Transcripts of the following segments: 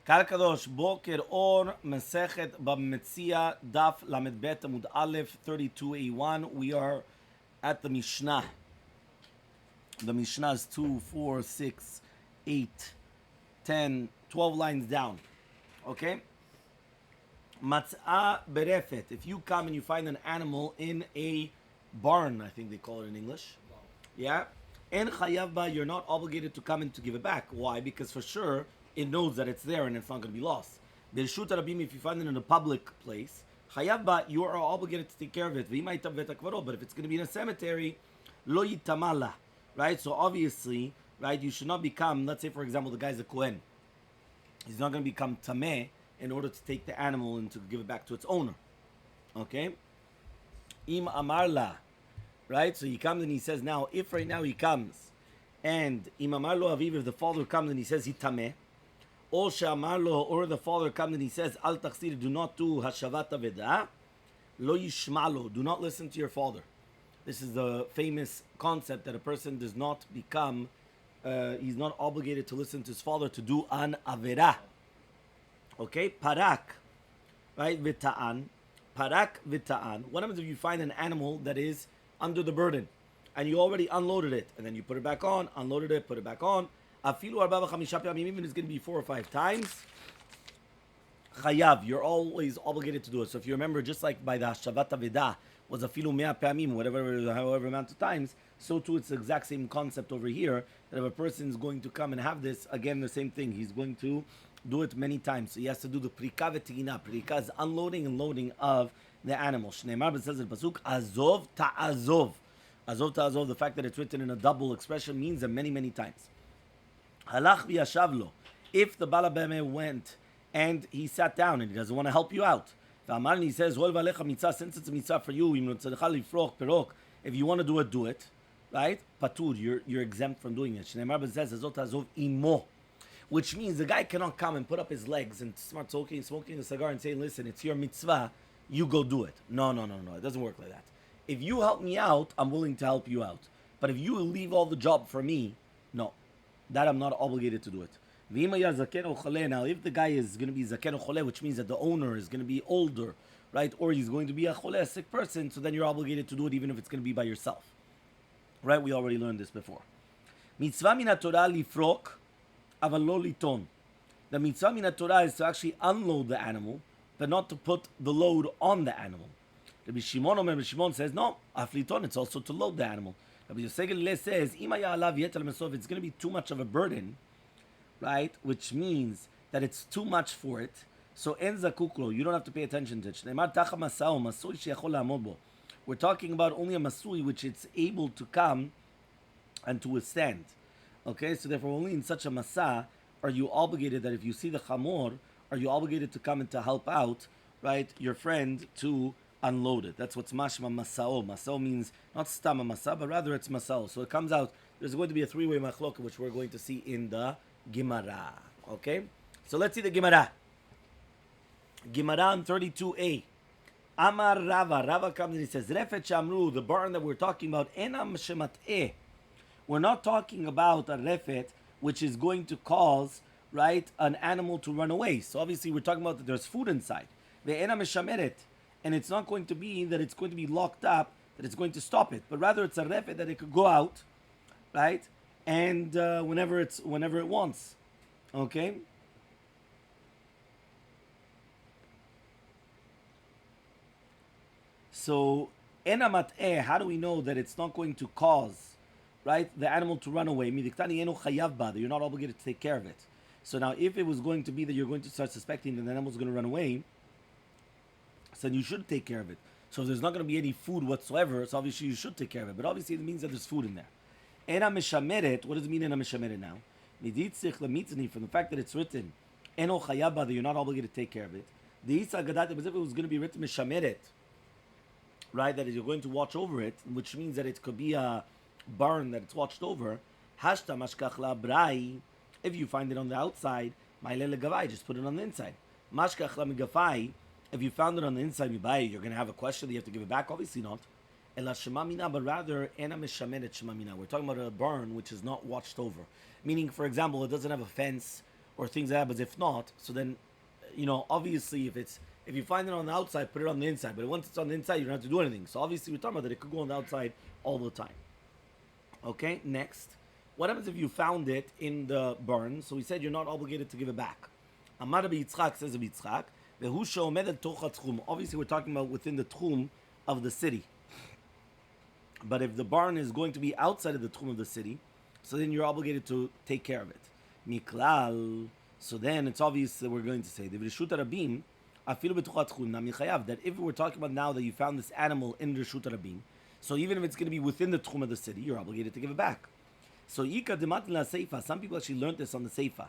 Kal Kadosh, Boker Or, Masechet, Bava Metzia Daf, Lamed Bet, Amud Aleph, 32a1. We are at the Mishnah. The Mishnah is 2, 4, 6, 8, 10, 12 lines down. Okay? Matzah berefet. If you come and you find an animal in a barn, I think they call it in English. Yeah? En chayav ba, you're not obligated to come and to give it back. Why? Because for sure, it knows that it's there and it's not going to be lost. Bershut Rabbi, if you find it in a public place, chayav ba, you are obligated to take care of it. But if it's going to be in a cemetery, lo yitamala. Right? So obviously, right, you should not become, let's say for example, the guy's a Kohen. He's not going to become tameh in order to take the animal and to give it back to its owner. Okay? Im amarla. Right? So he comes and he says now, if right now he comes and Im amarlo aviv, if the father comes and he says he tameh, or she'amarlo, or the father comes and he says al tachsir, do not do hashavat aveda, lo yishmalo, do not listen to your father. This is the famous concept that a person does not become, he's not obligated to listen to his father to do an avera. Okay, parak, right? Vita'an, parak vita'an. What happens if you find an animal that is under the burden, and you already unloaded it, and then you put it back on, unloaded it, put it back on? Afilu arba v'chamisha p'yamim, even it's going to be 4 or 5 times. Chayav, you're always obligated to do it. So if you remember, just like by the hashavat aveda was afilu mea p'yamim, however amount of times, so too it's the exact same concept over here. That if a person is going to come and have this, again the same thing. He's going to do it many times. So he has to do the prika v'tigina. Prika is unloading and loading of the animal. Shneimar says in pasuk, azov ta'azov. Azov ta'azov, the fact that it's written in a double expression means that many, many times. Halach v'yashavlo. If the balabeme went and he sat down and he doesn't want to help you out, and he says, since it's a mitzvah for you, if you want to do it, right? Patur, you're exempt from doing it. Shneimar says, azov ta'azov imo. Which means the guy cannot come and put up his legs and start smoking a cigar and say, listen, it's your mitzvah, you go do it. No. It doesn't work like that. If you help me out, I'm willing to help you out. But if you leave all the job for me, no. That I'm not obligated to do it. Now, if the guy is going to be zaken or chole, which means that the owner is going to be older, right? Or he's going to be a chole, a sick person, so then you're obligated to do it even if it's going to be by yourself. Right? We already learned this before. Mitzvah min ha-Torah lifrok, aval lo liton. The mitzvah min ha-Torah is to actually unload the animal, but not to put the load on the animal. Rabbi Shimon says, no, afliton, it's also to load the animal. Rabbi Yosef says, it's going to be too much of a burden, right? Which means that it's too much for it. So en zakuklo, you don't have to pay attention to it. We're talking about only a masui which it's able to come and to withstand. Okay, so therefore only in such a masa are you obligated that if you see the chamor, are you obligated to come and to help out, right, your friend to unload it. That's what's mashma masao. Masao means not stama masa, but rather it's masao. So it comes out, there's going to be a 3-way machlok, which we're going to see in the Gemara. Okay? So let's see the Gemara. Gemara on 32a. Amar Rava. Rava comes and he says, Refet Shamru, the barn that we're talking about, enam shemat'eh. We're not talking about a refet, which is going to cause, right, an animal to run away. So obviously we're talking about that there's food inside. Ve'ena meshameret. And it's not going to be that it's going to be locked up, that it's going to stop it, but rather it's a refet that it could go out, right? And whenever it wants, okay. So enamat how do we know that it's not going to cause, right, the animal to run away? You're not obligated to take care of it. So now, if it was going to be that you're going to start suspecting that the animal's going to run away, so then you should take care of it. So if there's not going to be any food whatsoever, so obviously you should take care of it. But obviously it means that there's food in there. Ena meshameret, what does it mean ena meshameret now? From the fact that it's written, eno chayaba, that you're not obligated to take care of it. The isa gadat, as if it was going to be written meshameret, right, that you're going to watch over it, which means that it could be a barn that it's watched over. Hashta mashkach la brai, if you find it on the outside, ma'ilele gavai, just put it on the inside. Mashkach la migafai, if you found it on the inside, you buy it, you're going to have a question that you have to give it back? Obviously not. Ela shemamina, but rather, ena meshameret shemamina. We're talking about a barn which is not watched over. Meaning, for example, it doesn't have a fence, or things like that. But if not, so then, obviously if you find it on the outside, put it on the inside. But once it's on the inside, you don't have to do anything. So obviously we're talking about that it could go on the outside all the time. Okay, next. What happens if you found it in the barn? So we said you're not obligated to give it back. Amar Rabbi Yitzchak says Rabbi Yitzchak, Vehu she'omed al toch hatchum. Obviously we're talking about within the tchum of the city. But if the barn is going to be outside of the tchum of the city, so then you're obligated to take care of it. Miklal. So then it's obvious that we're going to say that if we're talking about now that you found this animal in Reshut Rabim, so even if it's going to be within the tchum of the city, you're obligated to give it back. So some people actually learned this on the Seifa.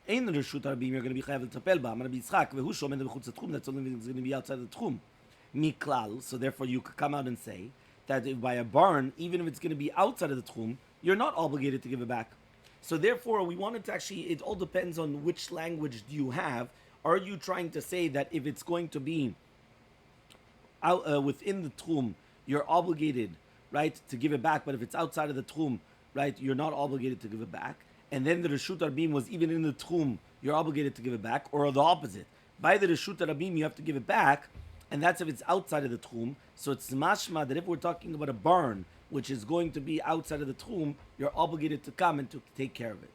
In Reshut Rabim, you're going to be chayav l'tapel ba. Rabbi Yitzchak vehu shomed b'chutz tchum. That's only going to be outside the tchum. Miklal. So therefore, you could come out and say that if by a barn, even if it's going to be outside of the tchum, you're not obligated to give it back. So therefore, we wanted to actually, it all depends on which language do you have. Are you trying to say that if it's going to be out, within the tchum, you're obligated, right, to give it back, but if it's outside of the tchum, right, you're not obligated to give it back? And then the Reshut Rabim was even in the tchum, you're obligated to give it back, or the opposite. By the Reshut Rabim, you have to give it back, and that's if it's outside of the tchum. So it's mashma that if we're talking about a barn, which is going to be outside of the tchum, you're obligated to come and to take care of it.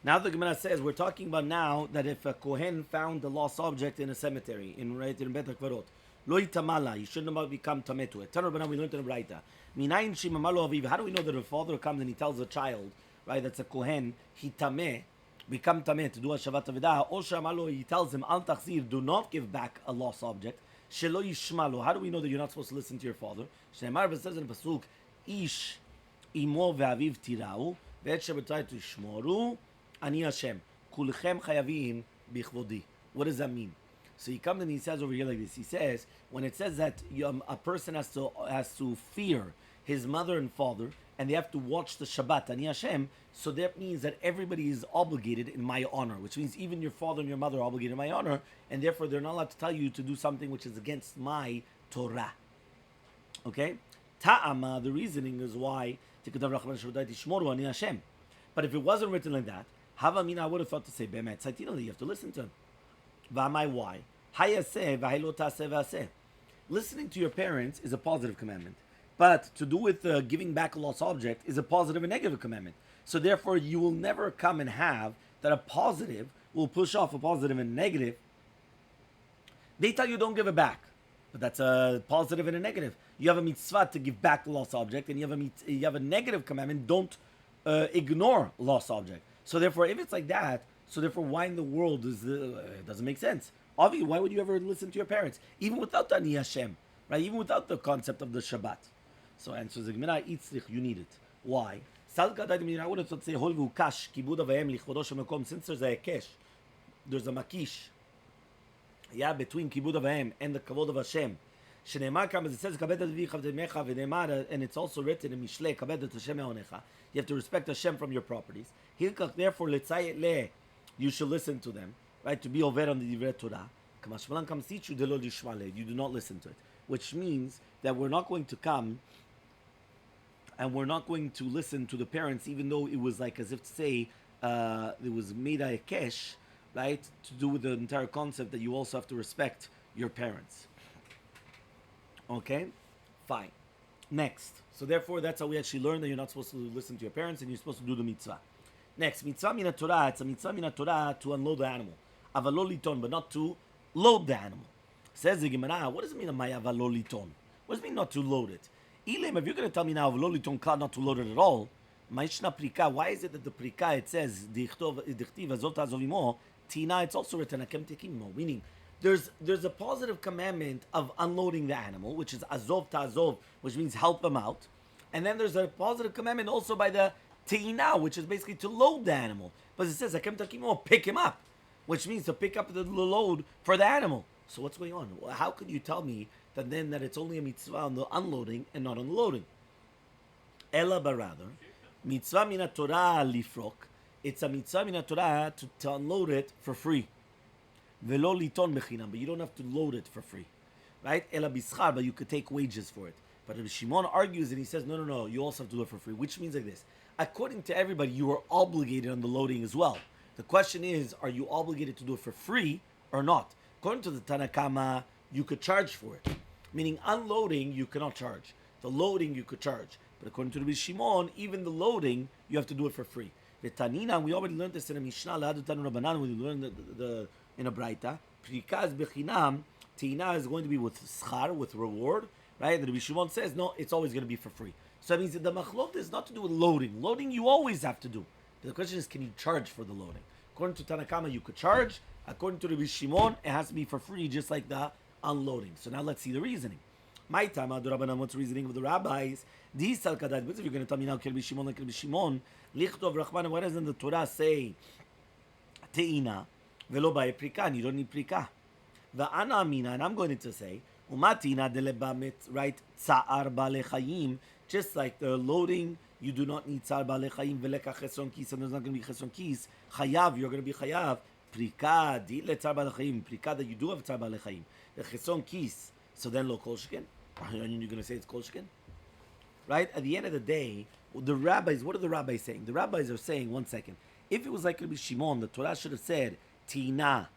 Now the Gemara says, we're talking about now that if a Kohen found the lost object in a cemetery, in Bet HaKvarot, lo yitamala, he shouldn't have become tameh to it. Tanur B'nai, we learned in the Braita. Minayin shimamalo aviv. How do we know that a father comes and he tells a child, right, that's a Kohen, he tameh, become tameh to do a shavat avedah, or shamalo, he tells him, al tachzir, do not give back a lost object. Shelo yishmalo. How do we know that you're not supposed to listen to your father? Shneimar says in the pasuk, ish imo ve'aviv tirau, ve'et shebetai tishmoru, ani Hashem, kulchem chayavim bichvodi. What does that mean? So he comes and he says over here like this. He says, when it says that a person has to fear his mother and father, and they have to watch the Shabbat, ani Hashem, so that means that everybody is obligated in my honor, which means even your father and your mother are obligated in my honor, and therefore they're not allowed to tell you to do something which is against my Torah. Okay? Ta'ama, the reasoning is why, but if it wasn't written like that, Havamina, I would have thought to say, Bava Metzia Daf, you have to listen to him. V'amai, why? Listening to your parents is a positive commandment. But to do with giving back a lost object is a positive and negative commandment. So therefore, you will never come and have that a positive will push off a positive and negative. They tell you don't give it back. But that's a positive and a negative. You have a mitzvah to give back the lost object, and you have a negative commandment, don't ignore lost object. So therefore, if it's like that, so therefore, why in the world it doesn't make sense? Obviously, why would you ever listen to your parents? Even without the Ani Hashem, right? Even without the concept of the Shabbat. So answers the Gemara, Itzrich, you need it. Why? I would have thought to say, since there's a Hekesh, there's a Makish, between Kibud Avayim and the Kavod of Hashem. It says, and it's also written in Mishle, you have to respect Hashem from your properties. Therefore, you should listen to them, right? To be over on the Divrei Torah. Comes teach you, you do not listen to it. Which means that we're not going to come and we're not going to listen to the parents, even though it was like as if to say it was made a kesh, right? To do with the entire concept that you also have to respect your parents. Okay? Fine. Next. So therefore, that's how we actually learn that you're not supposed to listen to your parents and you're supposed to do the mitzvah. Next, mitzvah min Torah. It's a mitzvah min Torah to unload the animal. Avaloliton, but not to load the animal. Says the Gemara, what does it mean avaloliton? What does it mean not to load it? Ilim, if you're going to tell me now avaloliton klal not to load it at all, ma'ishna prika, why is it that the prika it says dichtiv azot azovimo tina? It's also written akem tekimo, meaning there's a positive commandment of unloading the animal, which is azov ta'azov, which means help them out, and then there's a positive commandment also by the teina, which is basically to load the animal. But it says akem tekimo, pick him up, which means to pick up the load for the animal. So what's going on? How could you tell me that then that it's only a mitzvah on the unloading and not on the loading? Ella, but rather, mitzvah min Torah lifrok. It's a mitzvah min Torah to unload it for free. Velo liton bechinam, but you don't have to load it for free, right? Ella bischar, but you could take wages for it. But if Shimon argues and he says, no, you also have to do it for free, which means like this: according to everybody, you are obligated on the loading as well, The question is, are you obligated to do it for free or not? According to the Tanakama, you could charge for it. Meaning unloading, you cannot charge. The loading, you could charge. But according to Rabbi Shimon, even the loading, you have to do it for free. The Tanina, we already learned this in a Mishnah, when we learned in a Braita. Prikaz bechinam, Tina is going to be with schar, with reward, right? The Rabbi Shimon says, no, it's always going to be for free. So that means that the machlok is not to do with loading. Loading you always have to do. But the question is, can you charge for the loading? According to Tanakama, you could charge. According to Rabbi Shimon, it has to be for free, just like the unloading. So now let's see the reasoning. My time, what's the reasoning of the rabbis? These if you're going to tell me now, Rabbi Shimon, like Rabbi Shimon, lichtov rachman, why doesn't the Torah say te'ina velo ba'eprika? You don't need prika. Va'ana amina, and I'm going to say umatina delebamet, right? Tsa'ar ba'lechayim, just like the loading, you do not need tsa'ar ba'lechayim veleka chesron kis, and there's not going to be chesron kis. Chayav, you're going to be chayav. Prika, di le tsa'ar ba'lechayim. Prika that you do have tsa'ar ba'lechayim. The chesron kis. So then lo kol sheken. You're going to say it's kol sheken, right? At the end of the day, the rabbis, what are the rabbis saying? The rabbis are saying, one second, if it was like Rabbi Shimon, the Torah should have said tina,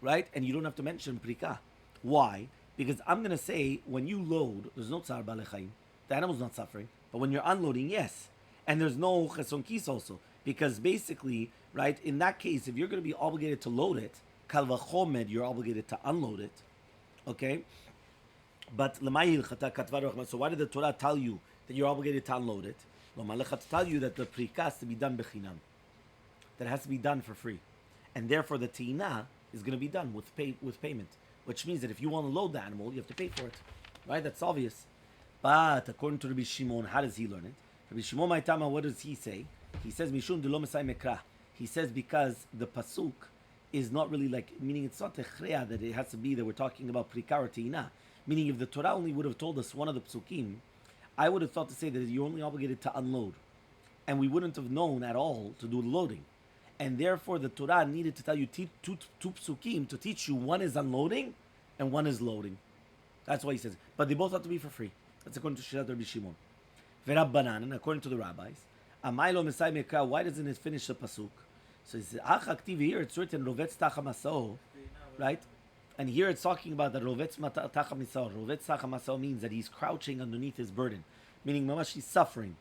right? And you don't have to mention prika. Why? Because I'm going to say, when you load, there's no tsar ba'alechayim. The animal's not suffering. But when you're unloading, yes. And there's no cheson kis also. Because basically, right, in that case, if you're going to be obligated to load it, kal v'chomed, you're obligated to unload it. Okay? But so why did the Torah tell you that you're obligated to unload it? To tell you that the prika has to be done bechinam. That has to be done for free. And therefore the tina is going to be done with payment. Which means that if you want to load the animal, you have to pay for it. Right? That's obvious. But according to Rabbi Shimon, how does he learn it? Rabbi Shimon Maitama, what does he say? He says, Mishum de lo mesai mekra. He says because the pasuk is not really like, meaning it's not techrea that it has to be that we're talking about prika or tina. Meaning if the Torah only would have told us one of the psukim, I would have thought to say that you're only obligated to unload. And we wouldn't have known at all to do the loading. And therefore the Torah needed to tell you two psukim to teach you one is unloading and one is loading. That's why he says. But they both have to be for free. That's according to Shirat Rabbi Shimon. Verabbanan, and according to the rabbis, Amaylo Mesai Mekra, why doesn't it finish the pasuk? So he says, Ach aktiv here, it's written, Rovetz Tachamaso, right? And here it's talking about that Rovetz Tachamisao. Rovetz Tachamisao means that he's crouching underneath his burden. Meaning, Mamash, he's suffering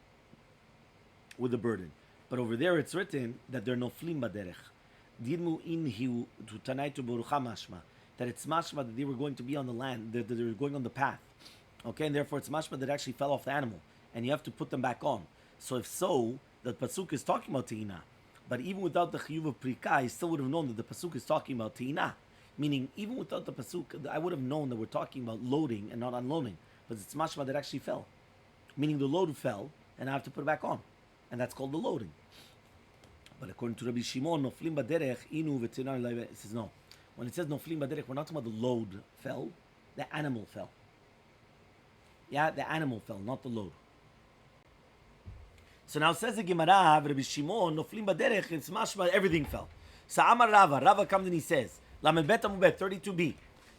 with the burden. But over there it's written that there are no flim baderech. Dirmu inhiu to tanaitu borucha mashma. That it's mashma that they were going to be on the land, that they were going on the path. Okay, and therefore it's mashma that actually fell off the animal. And you have to put them back on. So if so, the pasuk is talking about teina. But even without the chiyuv of prika, I still would have known that the pasuk is talking about teina. Meaning, even without the pasuk, I would have known that we're talking about loading and not unloading. But it's mashma that actually fell. Meaning the load fell, and I have to put it back on. And that's called the loading. But according to Rabbi Shimon, noflim baderech inu v'tinar, it says no. When it says noflim baderech, we're not talking about the load fell. The animal fell. Yeah, the animal fell, not the load. So now says the Gemara, Rabbi Shimon, noflim baderech, it's mashma, everything fell. So Amar Rava, Rava comes and he says, Lamed Bet Amubet 32b,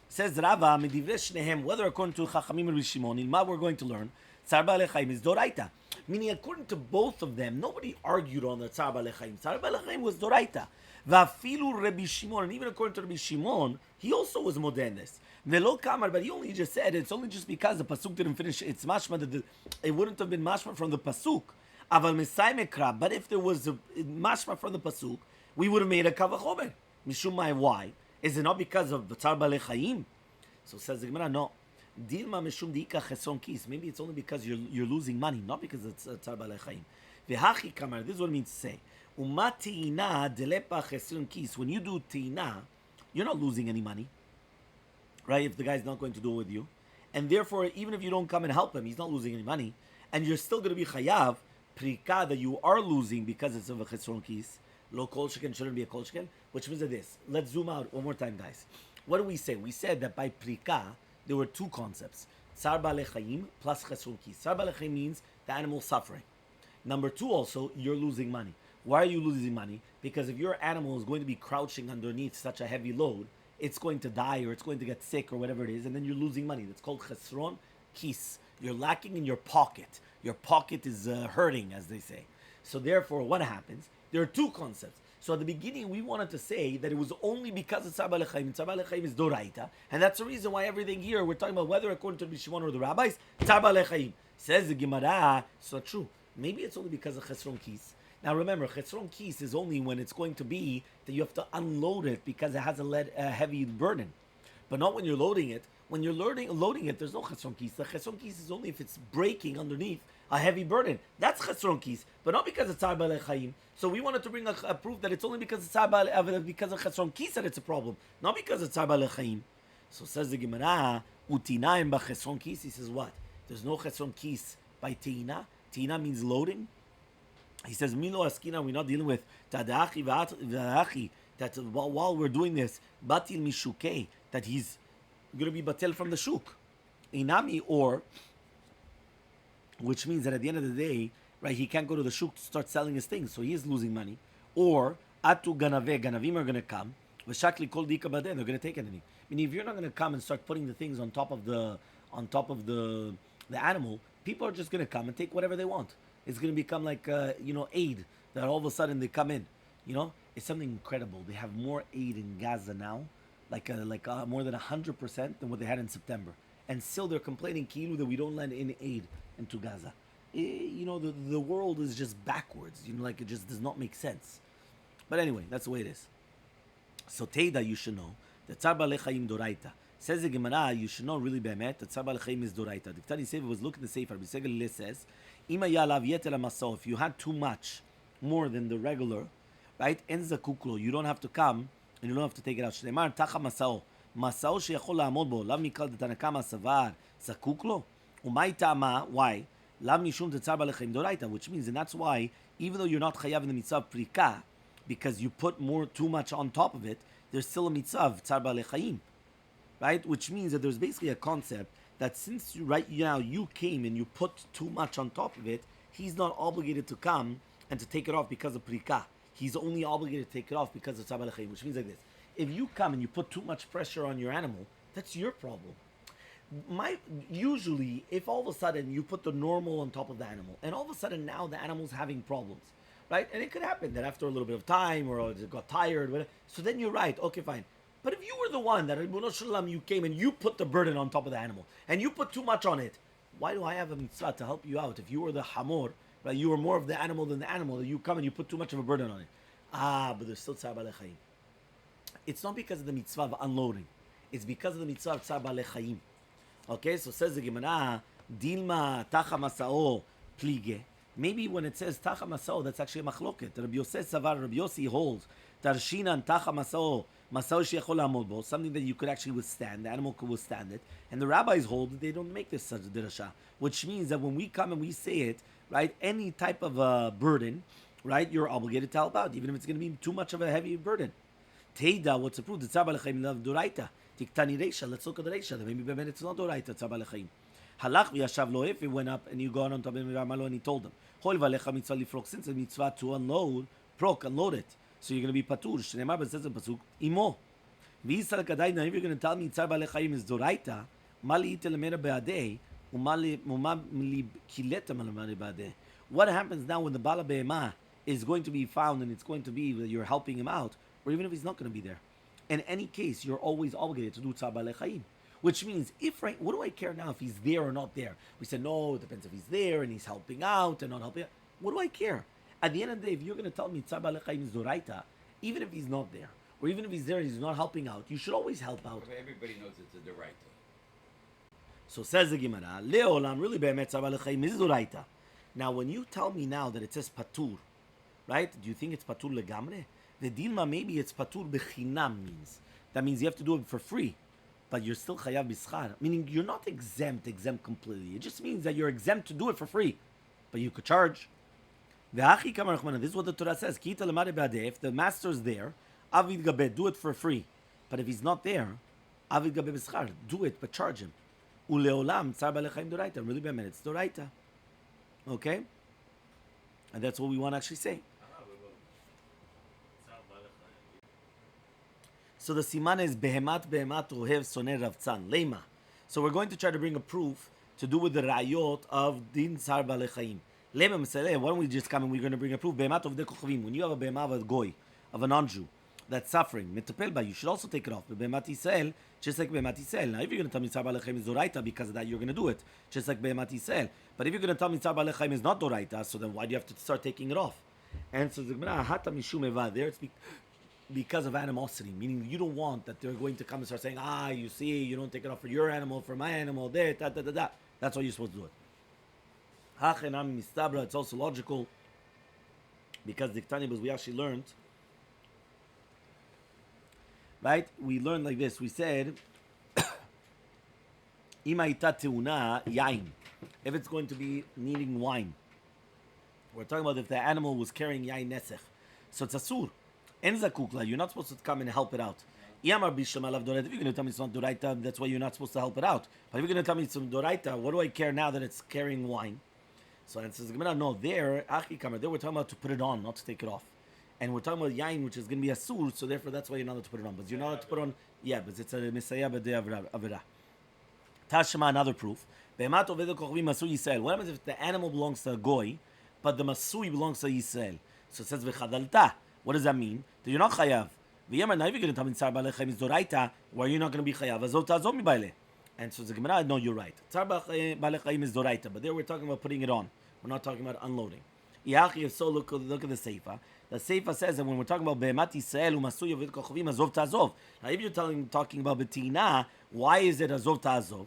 says Rava, medivre shnehem, whether according to Chachamim and Rabbi Shimon, in what we're going to learn, Tzar Ba'alei is Doraita. Meaning, according to both of them, nobody argued on the Tzar Ba'alei. Tzar Ba'alei was Doraita. Va'afilu Rabbi Shimon, and even according to Rabbi Shimon, he also was modernis. Velo Kamar, but he only just said it's only just because the pasuk didn't finish its mashma that it wouldn't have been mashma from the pasuk. Aval Mesai Mekra, but if there was a mashma from the pasuk, we would have made a kavachomer. Mishum why? Is it not because of Tzar Ba'alei? So says the Gemara, no. Dilma mishum diika cheson kis. Maybe it's only because you're losing money, not because it's tzar ba'alei chayim. V'hachi kamar. This is what it means to say. Uma teina delepa cheson kis. When you do teina, you're not losing any money, right? If the guy's not going to do it with you, and therefore, even if you don't come and help him, he's not losing any money, and you're still going to be chayav prika that you are losing because it's of a cheson kis. Lo kol sheken shouldn't be a kol sheken, which means that this. Let's zoom out one more time, guys. What do we say? We said that by prika there were two concepts. Tsar Ba'alei Chayim plus Chesron Kis. Tsar Ba'alei Chayim means the animal suffering. Number two also, you're losing money. Why are you losing money? Because if your animal is going to be crouching underneath such a heavy load, it's going to die or it's going to get sick or whatever it is, and then you're losing money. That's called Chesron Kis. You're lacking in your pocket. Your pocket is hurting, as they say. So therefore, what happens? There are two concepts. So at the beginning, we wanted to say that it was only because of Tzar Ba'alei Chaim. Tzar Ba'alei Chaim is Doraita. And that's the reason why everything here, we're talking about whether according to Rabbi Shimon or the rabbis, Tzar Ba'alei Chaim. Says the Gemara, it's not true. Maybe it's only because of Chesron Kis. Now remember, Chesron Kis is only when it's going to be that you have to unload it because it has a heavy burden. But not when you're loading it. When you're loading it, there's no Chesron Kis. The Chesron Kis is only if it's breaking underneath a heavy burden. That's Chesron Kis, but not because it's Tzar Ba'alei Chaim. So we wanted to bring a proof that it's only because it's because of Chesron Kis that it's a problem, not because it's Tzar Ba'alei Chaim. So says the Gemara, Utinaim ba Chesron Kis. He says what? There's no Chesron Kis by Teina. Teina means loading. He says, Milo Askina, we're not dealing with Tadachi v'Achi, that while we're doing this, Batil Mishukei, that he's going to be batel from the shuk. Inami, or, which means that at the end of the day, right, he can't go to the shuk to start selling his things, so he is losing money. Or, Atu Ganave, Ganavim are going to come, V'shakli Kol Dika Baden, they're going to take anything. Meaning, if you're not going to come and start putting the things on top of the animal, people are just going to come and take whatever they want. It's going to become like, aid, that all of a sudden they come in. It's something incredible. They have more aid in Gaza now, like more than 100% than what they had in September. And still they're complaining, Kilu, that we don't lend any aid into Gaza. The world is just backwards. It just does not make sense. But anyway, that's the way it is. So Teida, you should know, that Tzar Ba'alei Chaim Doraita. Says the Gemara, you should know really be'emet, that Tzar Ba'alei Chaim is Doraita. The Ktani Sefer was looking at the Sefer, Rabbi Segal says, Ima yalav yetel ha'masao, if you had too much, more than the regular, right? En zakuklo, you don't have to come, and you don't have to take it out. Shneimar tacha masao. Masao sheyachol la'amod bo. Lav mikal detanakama savar zakuk lo. Umay ta'ama. Why? Lav mishum tetzar ba'alei chaim doraita. Which means, and that's why, even though you're not chayav in the mitzvah of prika, because you put too much on top of it, there's still a mitzvah of tzar ba'alei chaim. Right? Which means that there's basically a concept that since you came and you put too much on top of it, he's not obligated to come and to take it off because of prika. He's only obligated to take it off because of Tzar Ba'alei Chaim, which means like this. If you come and you put too much pressure on your animal, that's your problem. Usually, if all of a sudden you put the normal on top of the animal, and all of a sudden now the animal's having problems, right? And it could happen that after a little bit of time, or it got tired, whatever. So then you're right, okay, fine. But if you were the one that, you came and you put the burden on top of the animal, and you put too much on it, why do I have a mitzvah to help you out? If you were the hamor, right, you were more of the animal than the animal, you come and you put too much of a burden on it. But there's still Tzar Ba'alei Chaim. It's not because of the mitzvah of unloading. It's because of the mitzvah of Tzar Ba'alei Chaim. Okay, so says the Gemara, Dilma tacha masao plige. Maybe when it says tacha masao, that's actually a machloket. Rabbi Yosef Savar, Rabbi Yossi holds, Tarshinan tacha masao, masao sheyachol la'amod bo, something that you could actually withstand, the animal could withstand it. And the rabbis hold that they don't make this such a dirasha, which means that when we come and we say it, right, any type of burden, right, you're obligated to help out, even if it's going to be too much of a heavy burden. Teida, what's approved? The Tzar Ba'alei Chaim love Doraita. Tiktani Reisha, let's look at the Reisha. Maybe it's not Doraita, Tzar Ba'alei Chaim. Halach v'yashav lo, if he went up and you go on top of him and he told them, Hol v'alecha mitzvah lifrok, since it's mitzvah to unload, unload it. So you're going to be patur. Shneimar, but it says in Pasuk, Imo. V'yisal kadai, now if you're going to tell me Tzar Ba'alei Chaim is Doraita, mali ite lemera be'adei, what happens now when the Bala Be'ema is going to be found and it's going to be that you're helping him out, or even if he's not going to be there? In any case, you're always obligated to do Tzar Ba'alei Chaim. Which means, what do I care now if he's there or not there? We said, no, it depends if he's there and he's helping out and not helping out. What do I care? At the end of the day, if you're going to tell me Tzar Ba'alei Chaim is Doraita, even if he's not there, or even if he's there and he's not helping out, you should always help out. Everybody knows it's a Doraita. So says the Gemara, Le'olam, really be'emet Tzar Ba'alei Chaim is Doraita. Now, when you tell me now that it says patur, right? Do you think it's patur legamre? The dilma, maybe it's patur bechinam means. That means you have to do it for free, but you're still chayav bischar. Meaning you're not exempt completely. It just means that you're exempt to do it for free, but you could charge. This is what the Torah says. If the master's there, avid gabe, do it for free. But if he's not there, avid gabe bischar, do it, but charge him. Uleolam tzar ba'alei chaim doraita. Really, b'emet, it's doraita. Okay, and that's what we want to actually say. So the siman is behemat ohev soner ravtzan lema. So we're going to try to bring a proof to do with the rayot of din tzar ba'alei chaim. Lema meseleh. Why don't we just come and we're going to bring a proof? Behemat of the kochavim. When you have a behema of a goy, of a non-Jew that's suffering, mitapel ba, you should also take it off. Be'emat Yisrael, just like be'emat Yisrael. Now, if you're going to tell me tzar ba'alei is doraita, because of that, you're going to do it, just like be'emat Yisrael. But if you're going to tell me tzar ba'alei is not doraita, so then why do you have to start taking it off? And so the Gemara, hata mishum eva, there it's because of animosity, meaning you don't want that they're going to come and start saying, you see, you don't take it off for your animal, for my animal, there, da da da da. That's why you're supposed to do it. It's also logical because the Tanibus we actually learned, right? We learned like this. We said, if it's going to be needing wine. We're talking about if the animal was carrying yain nesech. So it's asur. En zakukla, you're not supposed to come and help it out. If you're going to tell me it's not doraita, that's why you're not supposed to help it out. But if you're going to tell me it's doraita, what do I care now that it's carrying wine? So it says, no, there we're talking about to put it on, not to take it off. And we're talking about yain, which is going to be asur, so therefore that's why you're not allowed to put it on. But you're not allowed to put on, but it's a misaya b'dei avera. Tashma, another proof. What happens if the animal belongs to a goy, but the masui belongs to Yisrael? So it says v'chadalta. What does that mean? That you're not chayav. Now if you're going to tell me tzar ba'alei chayim is doraita, why are you not going to be chayav? Azot ta'azov mi ba'aleh. And so the Gemara, no, you're right. Tzar ba'alei chayim is doraita, but there we're talking about putting it on. We're not talking about unloading. If so, look at the Seifa. The Seifa says that when we're talking about be'emat Yisrael u'masuy v'it kochavim azov ta'azov. Now if you're talking about betina, why is it azov ta'azov?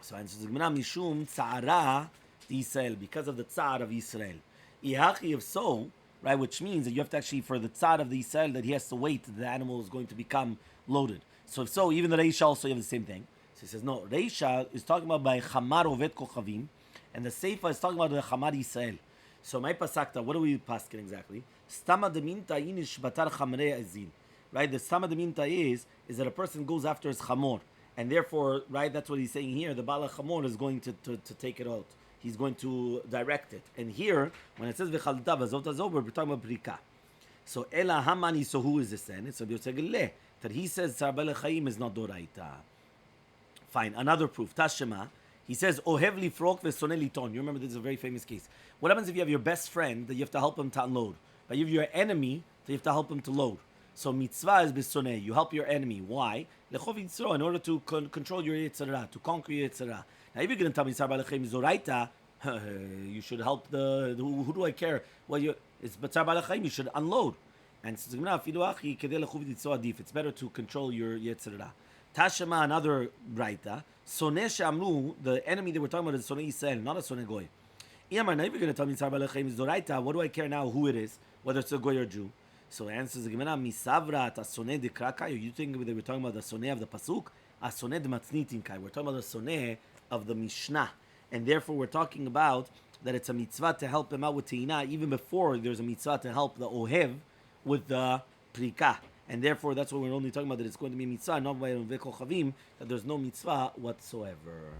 So answers the Gemara, mishum tzara Yisrael, because of the tzar of Yisrael. If so, right, which means that you have to actually, for the tzar of the Yisrael, that he has to wait that the animal is going to become loaded. So if so, even the Reisha also have the same thing. So he says, no, Reisha is talking about by chamar ovet kochavim, and the Seifa is talking about the chamar Yisrael. So my pasakta, what are we pasking exactly? Stama deminta inish batar chamrei azin. Right, the stama deminta is that a person goes after his chamor, and therefore, right, that's what he's saying here, the bala chamor is going to take it out. He's going to direct it. And here, when it says v'chalta v'azot azov, we're talking about brika. So ela hamani, so who is this then? It's Rabbi Yosef that he says tzar ba'alei chayim is not doraita. Fine, another proof. Tashema, he says ohev lifrok v'soneh liton. You remember this is a very famous case. What happens if you have your best friend that you have to help him to unload, but you have your enemy that you have to help him to load? So mitzvah is b'soneh. You help your enemy. Why? Lechov yitzro, in order to control your yitzra, to conquer your yitzra. Now, if you're going to tell me tzar ba'alei chayim is doraita, you should help who do I care? Well, it's tzar ba'alei chayim, you should unload. And it's better to control your yitzra. Tashema, another braita. Soneh she'amru, the enemy that we're talking about is soneh Yisrael, not a soneh goy. Now, if you're going to tell me tzar ba'alei chayim is doraita, what do I care now who it is, whether it's a goy or Jew? So the answer is the Gemara, misavra ta soneh de krakai. You think that we're talking about the soneh of the pasuk? A soneh de matznitin kai. We're talking about the soneh of the Mishnah, and therefore we're talking about that it's a mitzvah to help him out with teina even before there's a mitzvah to help the ohev with the prika, and therefore that's what we're only talking about, that it's going to be mitzvah, not by vekochavim, that there's no mitzvah whatsoever.